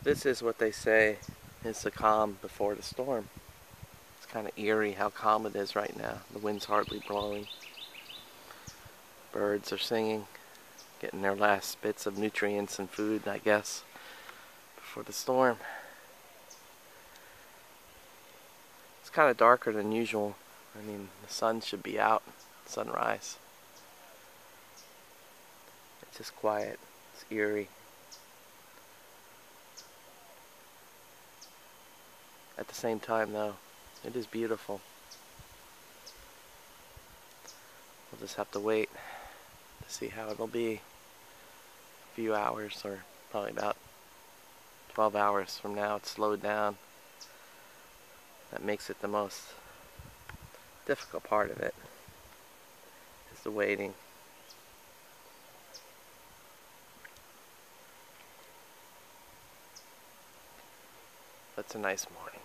This is what they say is the calm before the storm. It's kind of eerie how calm it is right now. The wind's hardly blowing. Birds are singing, getting their last bits of nutrients and food, I guess, before the storm. It's kind of darker than usual. I mean, the sun should be out, sunrise. It's just quiet. It's eerie. At the same time, though, it is beautiful. We'll just have to wait to see how it'll be a few hours, or probably about 12 hours from now. It's slowed down. That makes it the most difficult part of it, is the waiting. But it's a nice morning.